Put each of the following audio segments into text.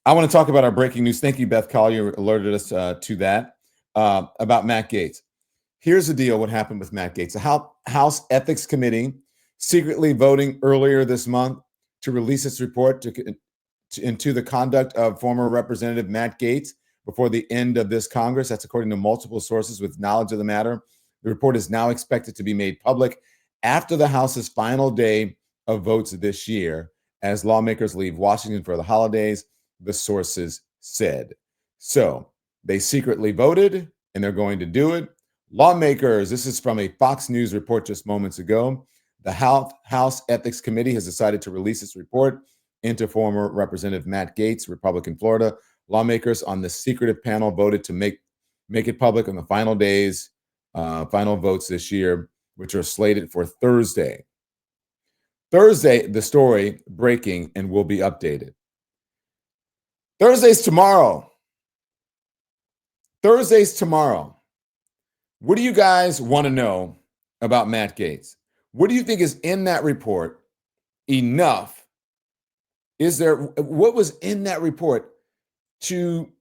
I want to talk about our breaking news. Thank you, Beth Collier, alerted us to that about Matt Gaetz. Here's the deal: what happened with Matt Gaetz? The House Ethics Committee secretly voting earlier this month to release its report into the conduct of former Representative Matt Gaetz before the end of this Congress. That's according to multiple sources with knowledge of the matter. The report is now expected to be made public after the House's final day of votes this year, as lawmakers leave Washington for the holidays, the sources said. So they secretly voted, and they're going to do it. Lawmakers, this is from a Fox News report just moments ago. The House Ethics Committee has decided to release its report into former Representative Matt Gaetz, Republican Florida. Lawmakers on the secretive panel voted to make it public on the final days, final votes this year, which are slated for Thursday. Thursday, the story breaking and will be updated. Thursday's tomorrow. Thursday's tomorrow. What do you guys want to know about Matt Gaetz? What do you think is in that report enough? What was in that report to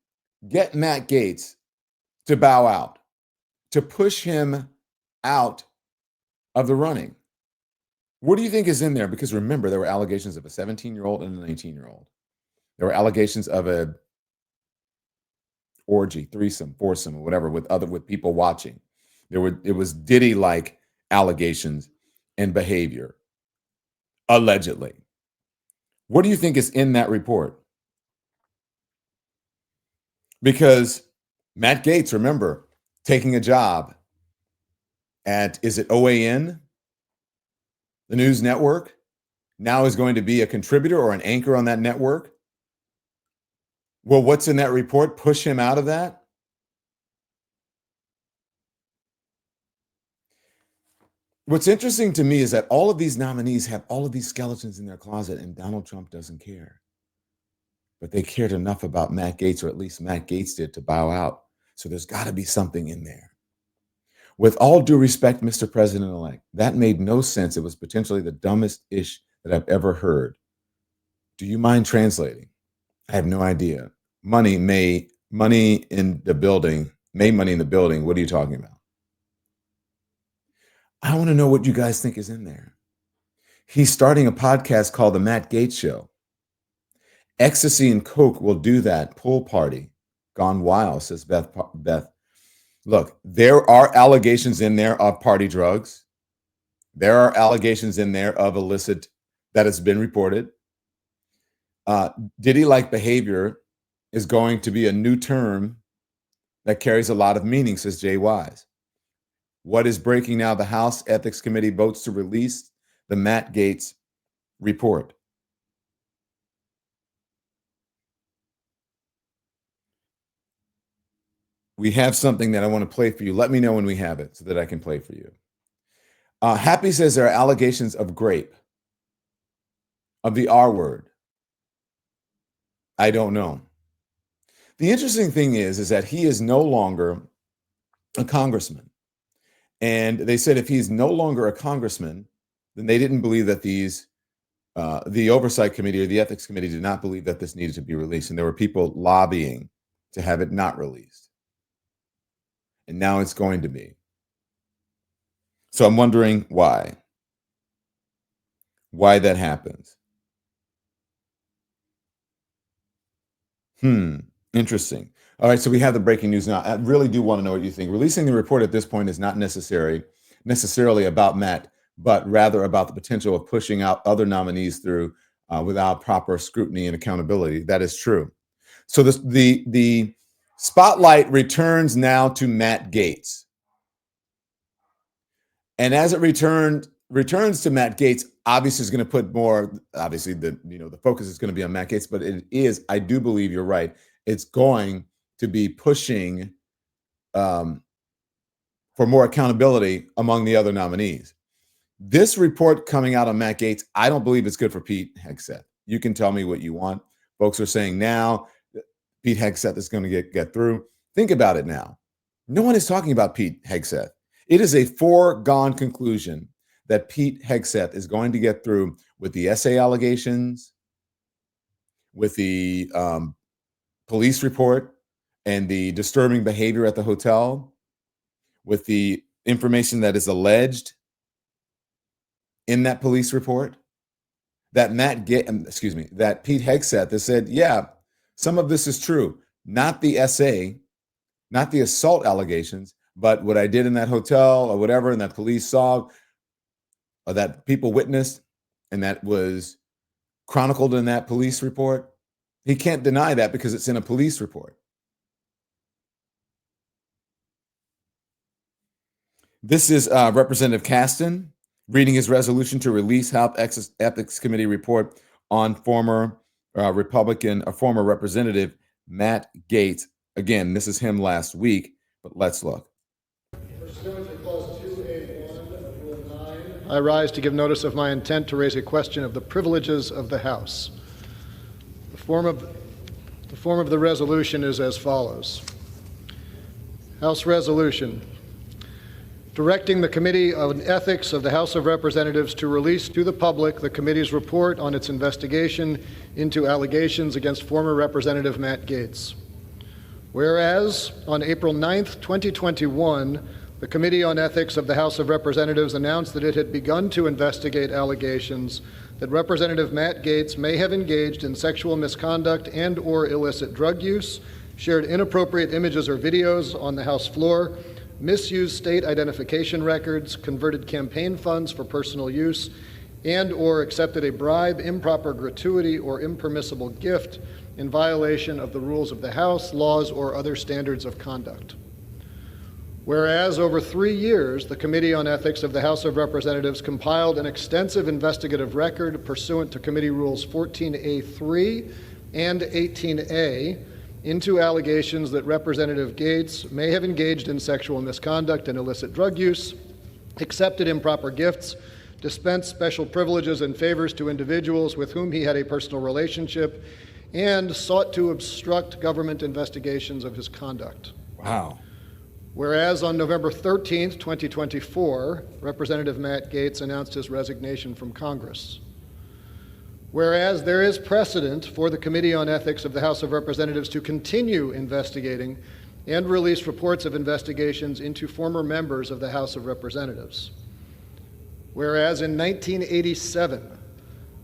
get Matt Gaetz to bow out, to push him out of the running? What do you think is in there? Because remember, there were allegations of a 17-year-old and a 19-year-old. There were allegations of a orgy, threesome, foursome, or whatever with people watching. It was Diddy-like allegations and behavior, allegedly. What do you think is in that report? Because Matt Gaetz, remember, taking a job at, is it OAN, the news network, now is going to be a contributor or an anchor on that network. Well, what's in that report? Push him out of that? What's interesting to me is that all of these nominees have all of these skeletons in their closet, and Donald Trump doesn't care. But they cared enough about Matt Gaetz, or at least Matt Gaetz did, to bow out. So there's got to be something in there. With all due respect, Mr. President-elect, that made no sense. It was potentially the dumbest ish that I've ever heard. Do you mind translating? I have no idea. Money in the building. What are you talking about? I want to know what you guys think is in there. He's starting a podcast called The Matt Gaetz Show. Ecstasy and Coke will do that. Pool party. Gone wild, says Beth. Look, there are allegations in there of party drugs. There are allegations in there of illicit that has been reported. Diddy-like behavior is going to be a new term that carries a lot of meaning, says Jay Wise. What is breaking now? The House Ethics Committee votes to release the Matt Gaetz report. We have something that I want to play for you. Let me know when we have it so that I can play for you. Happy says there are allegations of grape, of the R word. I don't know. The interesting thing is that he is no longer a congressman. And they said if he's no longer a congressman, then they didn't believe that the Oversight Committee or the Ethics Committee did not believe that this needed to be released. And there were people lobbying to have it not released. And now it's going to be. So I'm wondering why that happens. Interesting. All right, so we have the breaking news now. I really do want to know what you think. Releasing the report at this point is not necessarily about Matt, but rather about the potential of pushing out other nominees through without proper scrutiny and accountability. That is true. So the spotlight returns now to Matt Gaetz. And as it returns to Matt Gaetz, obviously is going to put more, obviously the focus is going to be on Matt Gaetz, but it is, I do believe you're right, it's going to be pushing for more accountability among the other nominees. This report coming out on Matt Gaetz, I don't believe it's good for Pete Hegseth. You can tell me what you want. Folks are saying now Pete Hegseth is going to get through. Think about it now. No one is talking about Pete Hegseth. It is a foregone conclusion that Pete Hegseth is going to get through with the essay allegations, with the police report and the disturbing behavior at the hotel with the information that is alleged in that police report, that that Pete Hegseth has said, yeah, some of this is true. Not the SA, not the assault allegations, but what I did in that hotel or whatever, and that police saw or that people witnessed, and that was chronicled in that police report. He can't deny that because it's in a police report. This is Representative Caston reading his resolution to release House Ethics Committee report on former former Representative Matt Gaetz. Again, this is him last week, but let's look. Pursuant to Clause 2A1 of Rule 9, I rise to give notice of my intent to raise a question of the privileges of the House. The form of the resolution is as follows. House Resolution. Directing the Committee on Ethics of the House of Representatives to release to the public the committee's report on its investigation into allegations against former Representative Matt Gaetz. Whereas, on April 9th, 2021, the Committee on Ethics of the House of Representatives announced that it had begun to investigate allegations that Representative Matt Gaetz may have engaged in sexual misconduct and/or illicit drug use, shared inappropriate images or videos on the House floor, misused state identification records, converted campaign funds for personal use, and/or accepted a bribe, improper gratuity, or impermissible gift in violation of the rules of the House, laws, or other standards of conduct. Whereas over 3 years, the Committee on Ethics of the House of Representatives compiled an extensive investigative record pursuant to Committee Rules 14A3 and 18A into allegations that Representative Gaetz may have engaged in sexual misconduct and illicit drug use, accepted improper gifts, dispensed special privileges and favors to individuals with whom he had a personal relationship, and sought to obstruct government investigations of his conduct. Wow. Whereas on November 13th, 2024, Representative Matt Gaetz announced his resignation from Congress. Whereas there is precedent for the Committee on Ethics of the House of Representatives to continue investigating and release reports of investigations into former members of the House of Representatives. Whereas in 1987,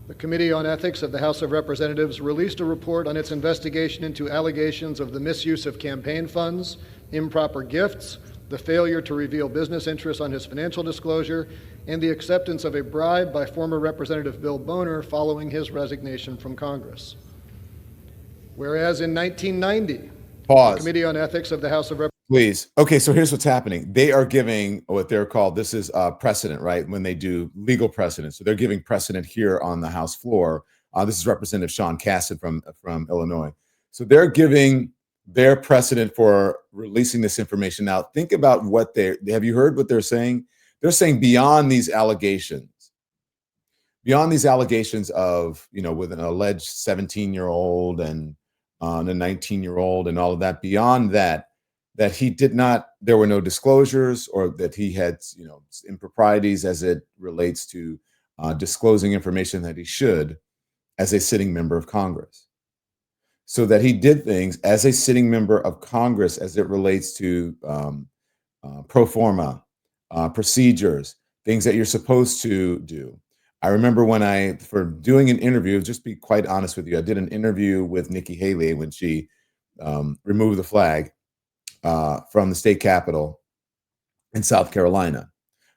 the Committee on Ethics of the House of Representatives released a report on its investigation into allegations of the misuse of campaign funds, improper gifts, the failure to reveal business interests on his financial disclosure, and the acceptance of a bribe by former Representative Bill Boner following his resignation from Congress. Whereas in 1990, Pause. the Committee on Ethics of the House of Representatives. Please. Okay, so here's what's happening. They are giving what they're called, this is precedent, right? When they do legal precedent. So they're giving precedent here on the House floor. This is Representative Sean Cassidy from Illinois. So they're giving their precedent for releasing this information. Now, think about what have you heard what they're saying? They're saying beyond these allegations of, with an alleged 17-year-old and a 19-year-old and all of that, beyond that he did not, there were no disclosures, or that he had, improprieties as it relates to disclosing information that he should as a sitting member of Congress. So that he did things as a sitting member of Congress as it relates to pro forma procedures, things that you're supposed to do. I remember when for doing an interview, just be quite honest with you, I did an interview with Nikki Haley when she removed the flag from the state capitol in South Carolina.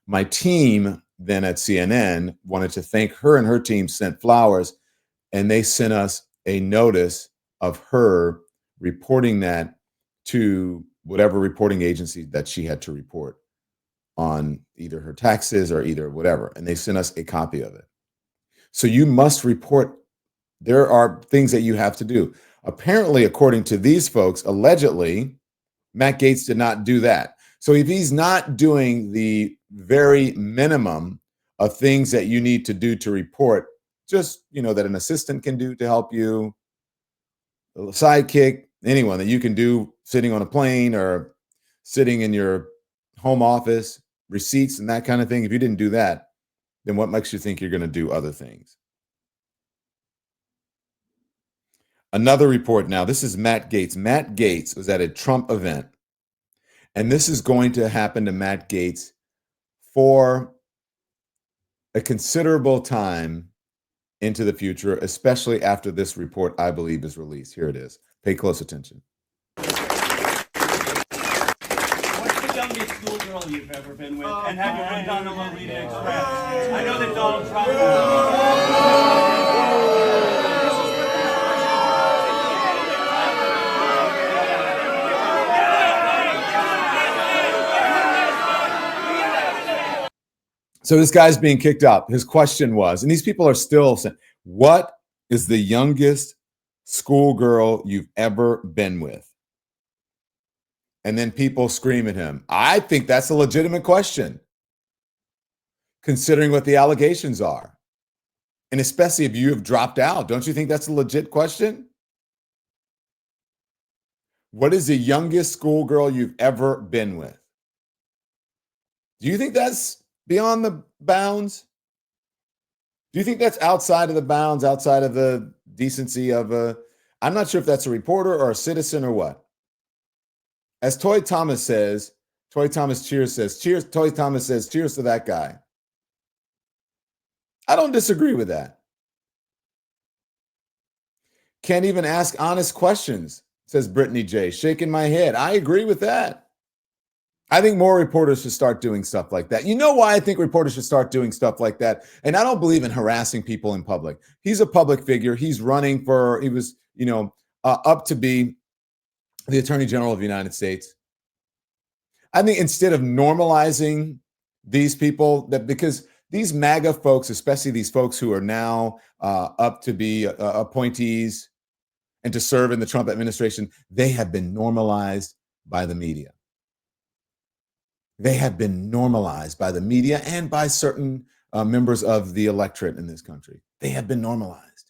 My team then at CNN wanted to thank her, and her team sent flowers, and they sent us a notice of her reporting that to whatever reporting agency that she had to report on either her taxes or either whatever. And they sent us a copy of it. So you must report. There are things that you have to do. Apparently, according to these folks, allegedly, Matt Gaetz did not do that. So if he's not doing the very minimum of things that you need to do to report, just, that an assistant can do to help you, a sidekick, anyone that you can do sitting on a plane or sitting in your home office, receipts and that kind of thing. If you didn't do that, then what makes you think you're going to do other things? Another report now. This is Matt Gaetz. Matt Gaetz was at a Trump event, and this is going to happen to Matt Gaetz for a considerable time into the future, especially after this report, I believe, is released. Here it is. Pay close attention. What's the youngest schoolgirl you've ever been with? And have you been on the Lolita Express? I know that Donald Trump. So this guy's being kicked out. His question was, and these people are still saying, what is the youngest schoolgirl you've ever been with? And then people scream at him. I think that's a legitimate question, considering what the allegations are. And especially if you have dropped out. Don't you think that's a legit question? What is the youngest schoolgirl you've ever been with? Do you think that's beyond the bounds? Do you think that's outside of the bounds, outside of the decency of I'm not sure if that's a reporter or a citizen or what. As Toy Thomas says, Toy Thomas cheers says, cheers, Toy Thomas says, cheers to that guy. I don't disagree with that. Can't even ask honest questions, says Brittany J. Shaking my head. I agree with that. I think more reporters should start doing stuff like that. You know why I think reporters should start doing stuff like that? And I don't believe in harassing people in public. He's a public figure. He's running for, he was, up to be the Attorney General of the United States. I think instead of normalizing these people, that because these MAGA folks, especially these folks who are now up to be appointees and to serve in the Trump administration, they have been normalized by the media. They have been normalized by the media and by certain members of the electorate in this country. They have been normalized.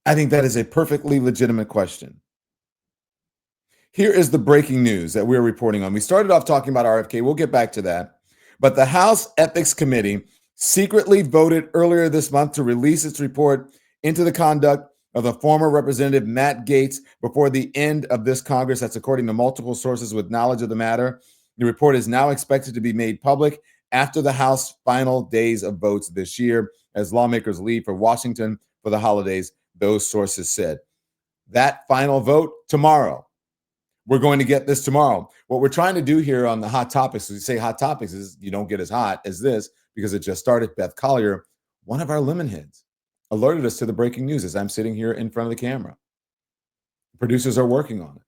I think that is a perfectly legitimate question. Here is the breaking news that we're reporting on. We started off talking about RFK. We'll get back to that. But the House Ethics Committee secretly voted earlier this month to release its report into the conduct of the former Representative Matt Gaetz before the end of this Congress. That's according to multiple sources with knowledge of the matter. The report is now expected to be made public after the House final days of votes this year, as lawmakers leave for Washington for the holidays, those sources said. That final vote tomorrow. We're going to get this tomorrow. What we're trying to do here on the hot topics, we say hot topics is you don't get as hot as this because it just started. Beth Collier, one of our lemon heads, alerted us to the breaking news as I'm sitting here in front of the camera. Producers are working on it.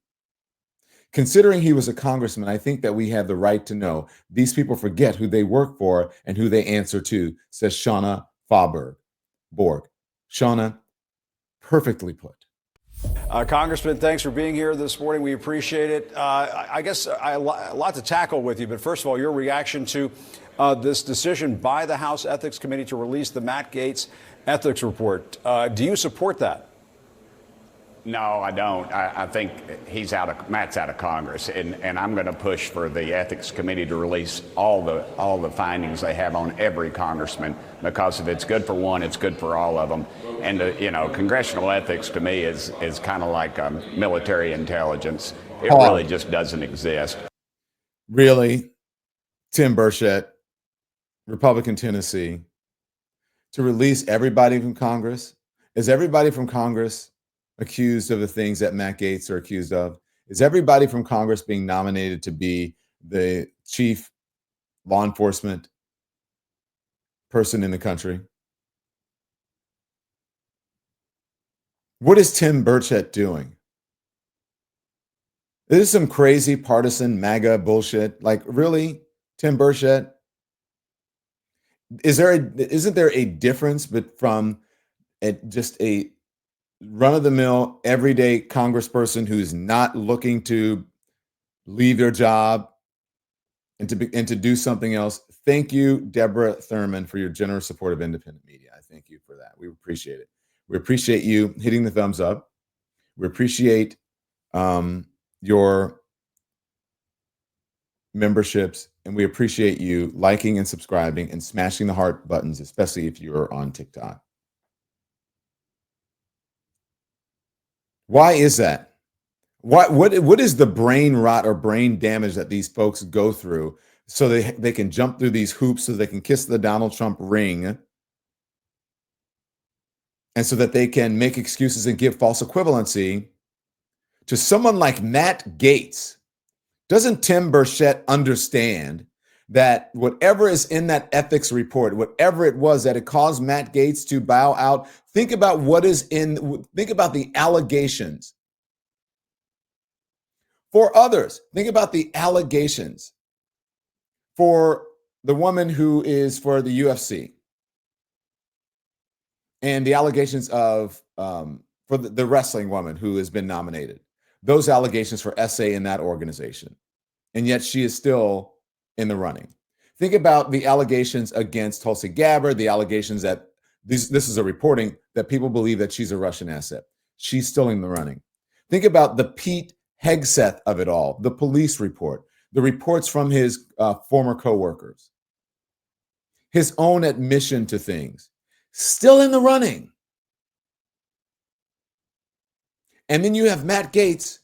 Considering he was a congressman, I think that we have the right to know these people forget who they work for and who they answer to, says Shauna Borg. Shauna, perfectly put. Congressman, thanks for being here this morning. We appreciate it. I guess a lot to tackle with you, but first of all, your reaction to this decision by the House Ethics Committee to release the Matt Gaetz ethics report. Do you support that? No, I don't. I think Matt's out of Congress, and I'm going to push for the Ethics Committee to release all the findings they have on every congressman, because if it's good for one, it's good for all of them. And congressional ethics to me is kind of like military intelligence. It really just doesn't exist. Really, Tim Burchett, Republican Tennessee, to release everybody from Congress? Is everybody from Congress accused of the things that Matt Gaetz are accused of? Is everybody from Congress being nominated to be the chief law enforcement person in the country? What is Tim Burchett doing? This is some crazy partisan MAGA bullshit. Like, really, Tim Burchett? Isn't there a difference from just a run-of-the-mill, everyday congressperson who's not looking to leave their job and to do something else? Thank you, Deborah Thurman, for your generous support of independent media. I thank you for that. We appreciate it. We appreciate you hitting the thumbs up. We appreciate your memberships, and we appreciate you liking and subscribing and smashing the heart buttons, especially if you're on TikTok. Why is that? What is the brain rot or brain damage that these folks go through so they can jump through these hoops so they can kiss the Donald Trump ring and so that they can make excuses and give false equivalency to someone like Matt Gaetz? Doesn't Tim Burchett understand that whatever is in that ethics report, whatever it was that it caused Matt Gaetz to bow out, think about think about the allegations. For others, think about the allegations for the woman who is for the UFC and the allegations of for the wrestling woman who has been nominated. Those allegations for SA in that organization. And yet she is still in the running. Think about the allegations against Tulsi Gabbard, the allegations that this is a reporting that people believe that she's a Russian asset. She's still in the running. Think about the Pete Hegseth of it all, the police report, the reports from his former coworkers, his own admission to things, still in the running. And then you have Matt Gaetz,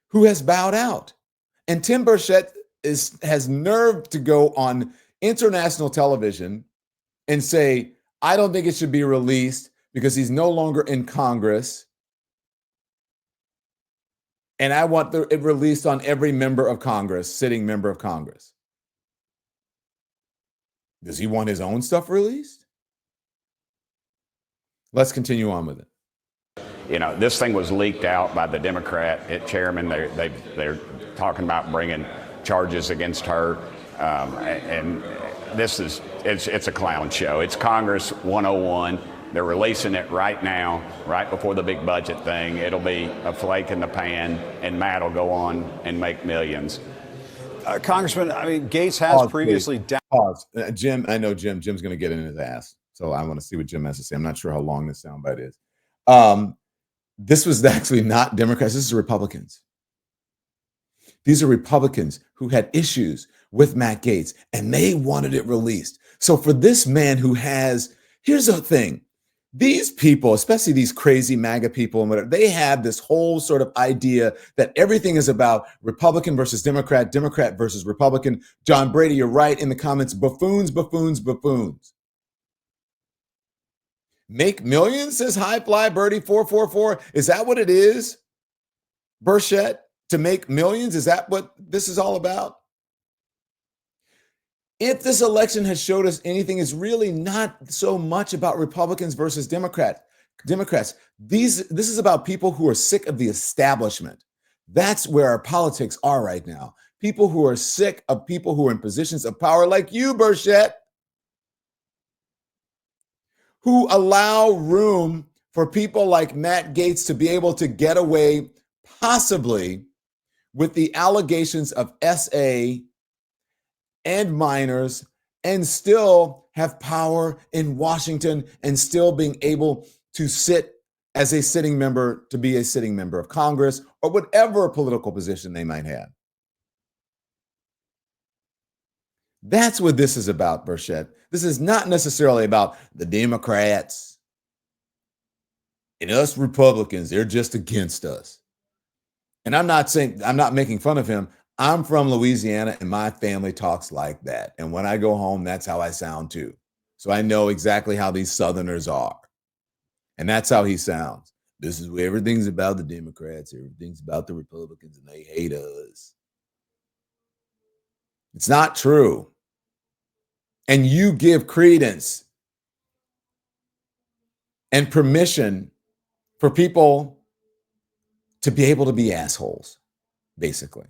who has bowed out. And Tim Burchett has nerve to go on international television and say, I don't think it should be released because he's no longer in Congress. And I want it released on every member of Congress, sitting member of Congress. Does he want his own stuff released? Let's continue on with it. You know, this thing was leaked out by the Democrat chairman. They're talking about bringing charges against her, and it's a clown show. It's Congress 101. They're releasing it right now, right before the big budget thing. It'll be a flake in the pan, and Matt will go on and make millions. Congressman, I mean, Gaetz has previously... Pause. Jim, I know Jim's going to get in his ass, so I want to see what Jim has to say. I'm not sure how long this soundbite is. This was actually not Democrats. This is Republicans. These are Republicans who had issues with Matt Gaetz, and they wanted it released. So for this man who has... Here's the thing. These people, especially these crazy MAGA people and whatever, they have this whole sort of idea that everything is about Republican versus Democrat, Democrat versus Republican. John Brady, you're right in the comments. Buffoons, buffoons, buffoons. Make millions, says High Fly Birdie 444. Is that what it is, Burchett? To make millions? Is that what this is all about? If this election has showed us anything, it's really not so much about Republicans versus Democrats. This is about people who are sick of the establishment. That's where our politics are right now. People who are sick of people who are in positions of power like you, Burchett, who allow room for people like Matt Gaetz to be able to get away possibly with the allegations of SA and minors and still have power in Washington and still being able to sit as a sitting member, to be a sitting member of Congress or whatever political position they might have. That's what this is about, Burchett. This is not necessarily about the Democrats and us Republicans. They're just against us. And I'm not making fun of him. I'm from Louisiana and my family talks like that. And when I go home, that's how I sound too. So I know exactly how these Southerners are. And that's how he sounds. This is where everything's about the Democrats. Everything's about the Republicans and they hate us. It's not true. And you give credence and permission for people to be able to be assholes, basically.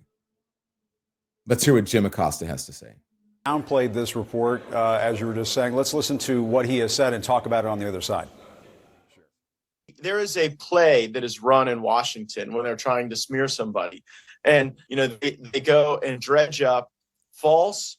Let's hear what Jim Acosta has to say. Downplayed this report, as you were just saying. Let's listen to what he has said and talk about it on the other side. There is a play that is run in Washington when they're trying to smear somebody. And, you know, they go and dredge up false,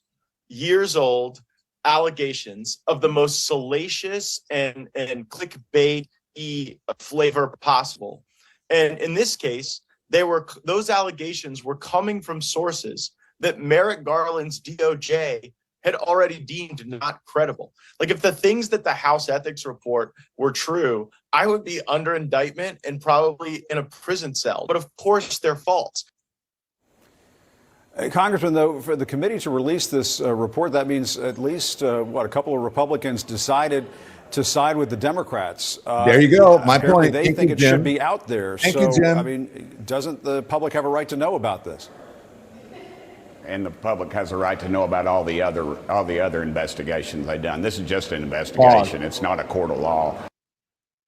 years-old allegations of the most salacious and clickbait-y flavor possible. And in this case, those allegations were coming from sources that Merrick Garland's DOJ had already deemed not credible. Like, if the things that the House ethics report were true, I would be under indictment and probably in a prison cell. But of course, they're false. Congressman, though, for the committee to release this report, that means at least, a couple of Republicans decided to side with the Democrats. There you go. My point. They think it should be out there. Thank you, Jim. I mean, doesn't the public have a right to know about this? And the public has a right to know about all the other investigations they've done. This is just an investigation. It's not a court of law.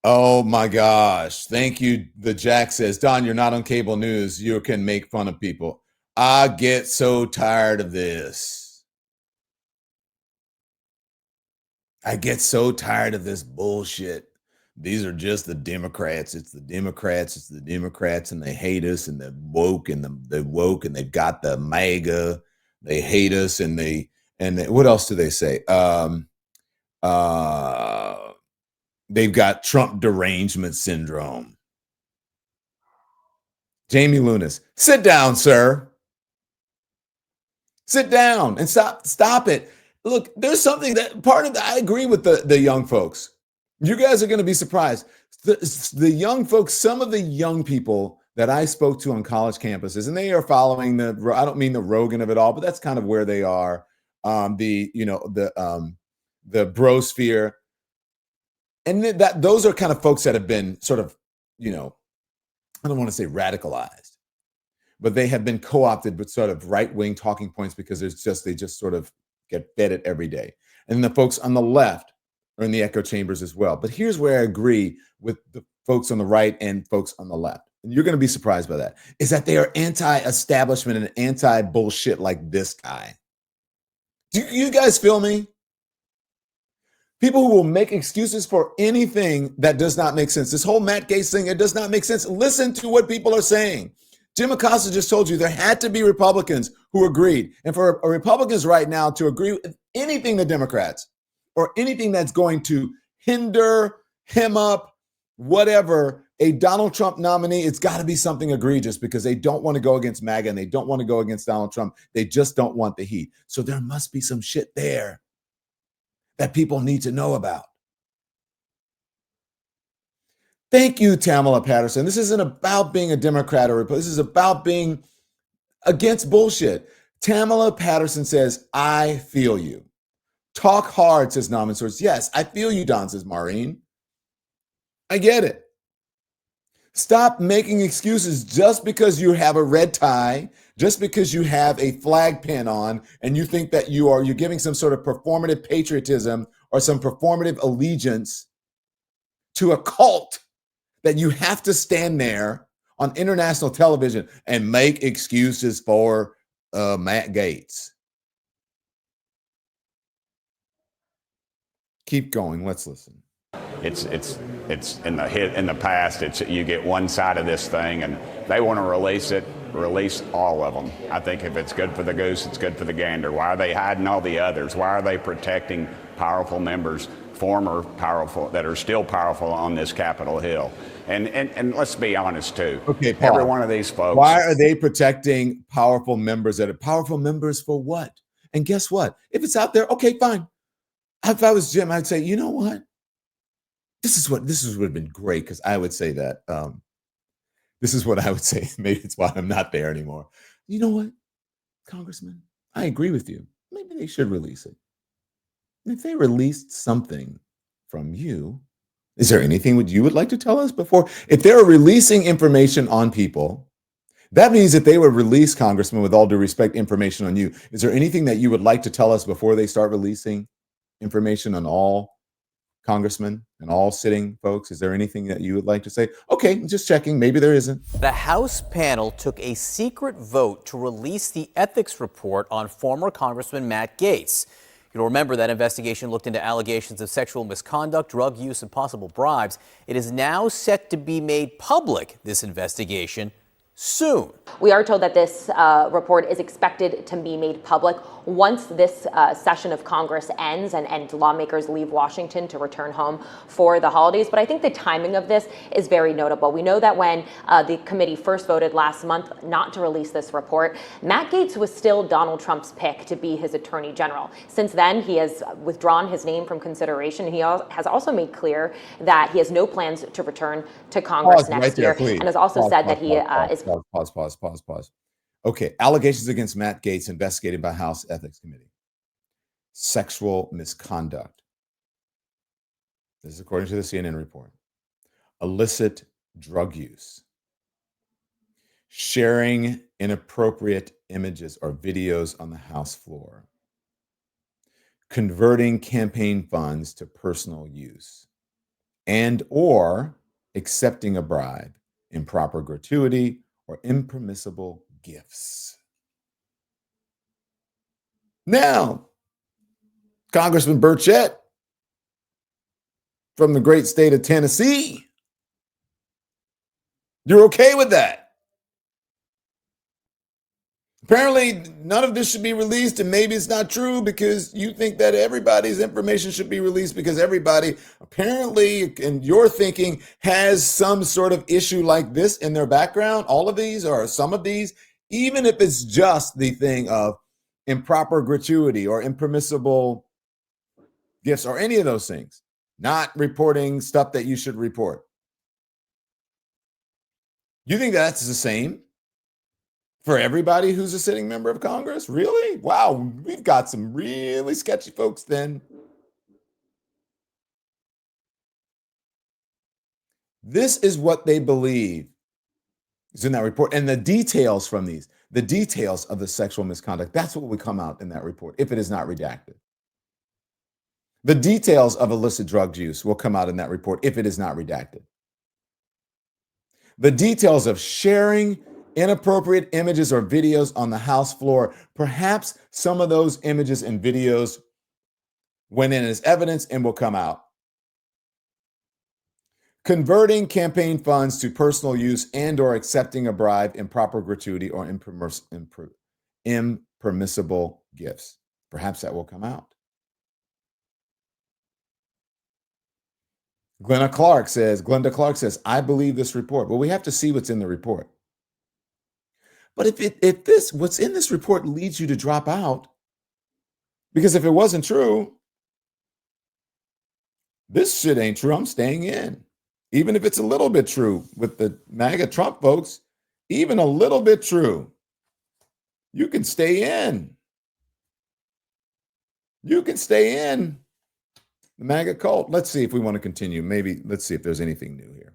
Oh my gosh. Thank you. The Jack says, Don, you're not on cable news. You can make fun of people. I get so tired of this. I get so tired of this bullshit. These are just the Democrats. It's the Democrats. It's the Democrats, and they hate us, and they're woke, and they're woke, and they've got the MAGA. They hate us, and they what else do they say? They've got Trump derangement syndrome. Jamie Lunas, sit down, sir. Sit down and stop it. Look, there's something that I agree with the young folks. You guys are going to be surprised. The young folks, some of the young people that I spoke to on college campuses, and they are following I don't mean the Rogan of it all, but that's kind of where they are. The brosphere. And those are kind of folks that have been sort of, I don't want to say radicalized, but they have been co-opted with sort of right-wing talking points because they just sort of get fed it every day. And the folks on the left are in the echo chambers as well. But here's where I agree with the folks on the right and folks on the left. And you're going to be surprised by that, is that they are anti-establishment and anti-bullshit like this guy. Do you guys feel me? People who will make excuses for anything that does not make sense. This whole Matt Gaetz thing, it does not make sense. Listen to what people are saying. Jim Acosta just told you there had to be Republicans who agreed. And for Republicans right now to agree with anything the Democrats or anything that's going to hinder, hem up, whatever, a Donald Trump nominee, it's got to be something egregious because they don't want to go against MAGA and they don't want to go against Donald Trump. They just don't want the heat. So there must be some shit there that people need to know about. Thank you, Tamala Patterson. This isn't about being a Democrat or Republican. This is about being against bullshit. Tamala Patterson says, I feel you. Talk hard, says Norman Source. Yes, I feel you, Don, says Maureen. I get it. Stop making excuses just because you have a red tie, just because you have a flag pin on, and you think that you're giving some sort of performative patriotism or some performative allegiance to a cult that you have to stand there on international television and make excuses for Matt Gaetz. Keep going. Let's listen. It's in the past. You get one side of this thing, and they want to release all of them. I think if it's good for the goose, it's good for the gander. Why are they hiding all the others? Why are they protecting powerful members, former powerful, that are still powerful on this Capitol Hill? And let's be honest too. Okay, Paul, every one of these folks. Why are they protecting powerful members? That are powerful members for what? And guess what? If it's out there, okay, fine. If I was Jim, I'd say, you know what? This would have been great because I would say that. This is what I would say. Maybe it's why I'm not there anymore. You know what, Congressman? I agree with you. Maybe they should release it. And if they released something from you, is there anything you would like to tell us before? If they're releasing information on people, that means that they would release, Congressman, with all due respect, information on you. Is there anything that you would like to tell us before they start releasing information on all congressmen and all sitting folks? Is there anything that you would like to say? Okay, just checking. Maybe there isn't. The House panel took a secret vote to release the ethics report on former Congressman Matt Gaetz. You'll remember that investigation looked into allegations of sexual misconduct, drug use, and possible bribes. It is now set to be made public, this investigation, soon. We are told that this report is expected to be made public once this session of Congress ends and lawmakers leave Washington to return home for the holidays. But I think the timing of this is very notable. We know that when the committee first voted last month not to release this report, Matt Gaetz was still Donald Trump's pick to be his attorney general. Since then, he has withdrawn his name from consideration. He has also made clear that he has no plans to return to Congress next year, and has also said that he is. Pause. Okay, allegations against Matt Gaetz investigated by House Ethics Committee. Sexual misconduct. This is according to the CNN report. Illicit drug use. Sharing inappropriate images or videos on the House floor. Converting campaign funds to personal use. And or accepting a bribe, improper gratuity, or impermissible gifts. Now, Congressman Burchett from the great state of Tennessee, you're okay with that. Apparently, none of this should be released, and maybe it's not true because you think that everybody's information should be released because everybody, apparently, in your thinking, has some sort of issue like this in their background. All of these or some of these, even if it's just the thing of improper gratuity or impermissible gifts or any of those things, not reporting stuff that you should report. You think that's the same for everybody who's a sitting member of Congress? Really? Wow, we've got some really sketchy folks then. This is what they believe is in that report. And the details from these, the details of the sexual misconduct, that's what will come out in that report if it is not redacted. The details of illicit drug use will come out in that report if it is not redacted. The details of sharing inappropriate images or videos on the House floor, perhaps some of those images and videos went in as evidence and will come out. Converting campaign funds to personal use and or accepting a bribe, improper gratuity, or impermissible gifts. Perhaps that will come out. Glenda Clark says, I believe this report. Well, we have to see what's in the report. But if what's in this report leads you to drop out, because if it wasn't true, this shit ain't true, I'm staying in. Even if it's a little bit true with the MAGA Trump folks, even a little bit true, you can stay in. You can stay in the MAGA cult. Let's see if we want to continue. Maybe let's see if there's anything new here.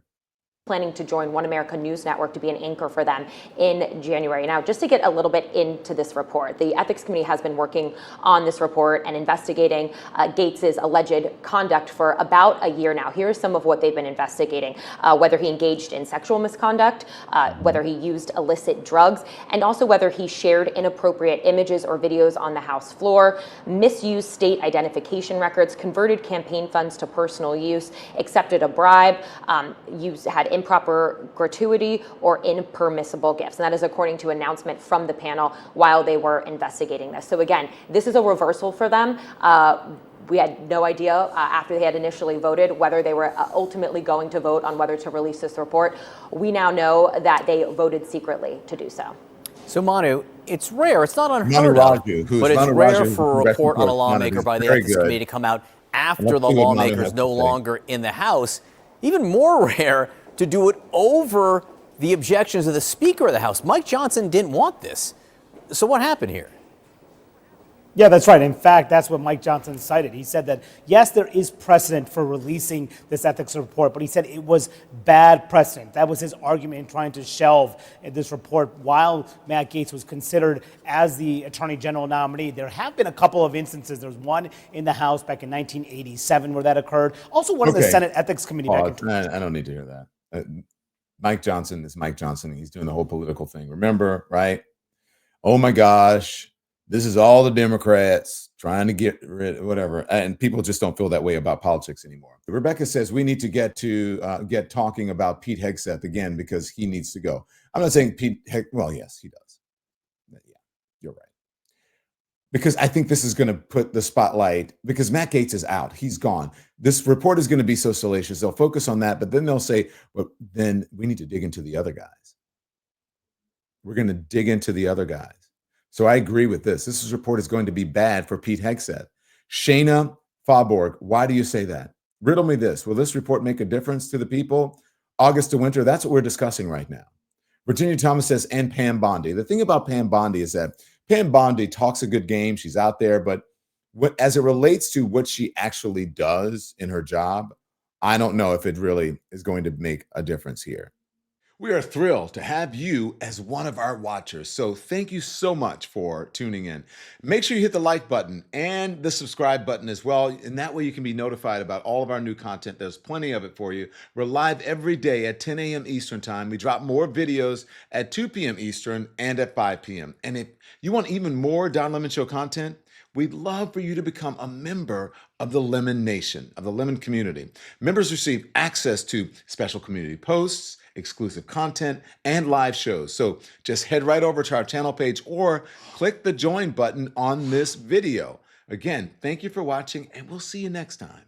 Planning to join One America News Network to be an anchor for them in January. Now, just to get a little bit into this report, the Ethics Committee has been working on this report and investigating Gaetz's alleged conduct for about a year now. Here's some of what they've been investigating, whether he engaged in sexual misconduct, whether he used illicit drugs, and also whether he shared inappropriate images or videos on the House floor, misused state identification records, converted campaign funds to personal use, accepted a bribe, had improper gratuity or impermissible gifts. And that is according to an announcement from the panel while they were investigating this. So again, this is a reversal for them. We had no idea after they had initially voted whether they were ultimately going to vote on whether to release this report. We now know that they voted secretly to do so. So Manu, it's rare, it's not unheard of, but it's rare for a report on a lawmaker by the Ethics Committee to come out after the lawmaker is no longer in the House. Even more rare to do it over the objections of the Speaker of the House. Mike Johnson didn't want this. So what happened here? Yeah, that's right. In fact, that's what Mike Johnson cited. He said that, yes, there is precedent for releasing this ethics report, but he said it was bad precedent. That was his argument in trying to shelve this report while Matt Gaetz was considered as the Attorney General nominee. There have been a couple of instances. There's one in the House back in 1987 where that occurred. Also one in the Senate Ethics Committee back in 2000. I don't need to hear that. Mike Johnson is Mike Johnson. He's doing the whole political thing. Remember, right? Oh my gosh. this is all the Democrats trying to get rid of whatever. And people just don't feel that way about politics anymore. Rebecca says we need to get talking about Pete Hegseth again because he needs to go. I'm not saying well, yes, he does. But yeah, you're right. Because I think this is going to put the spotlight, because Matt Gaetz is out. He's gone. This report is going to be so salacious. They'll focus on that, but then they'll say, well, then we need to dig into the other guys. We're going to dig into the other guys. So I agree with this. This report is going to be bad for Pete Hegseth. Shayna Fauborg, why do you say that? Riddle me this. Will this report make a difference to the people? August to winter, that's what we're discussing right now. Virginia Thomas says, and Pam Bondi. The thing about Pam Bondi is that Pam Bondi talks a good game. She's out there, but as it relates to what she actually does in her job, I don't know if it really is going to make a difference here. We are thrilled to have you as one of our watchers. So thank you so much for tuning in. Make sure you hit the like button and the subscribe button as well. And that way you can be notified about all of our new content. There's plenty of it for you. We're live every day at 10 a.m. Eastern time. We drop more videos at 2 p.m. Eastern and at 5 p.m. And if you want even more Don Lemon Show content, we'd love for you to become a member of the Lemon Nation, of the Lemon community. Members receive access to special community posts, exclusive content, and live shows. So just head right over to our channel page or click the join button on this video. Again, thank you for watching, and we'll see you next time.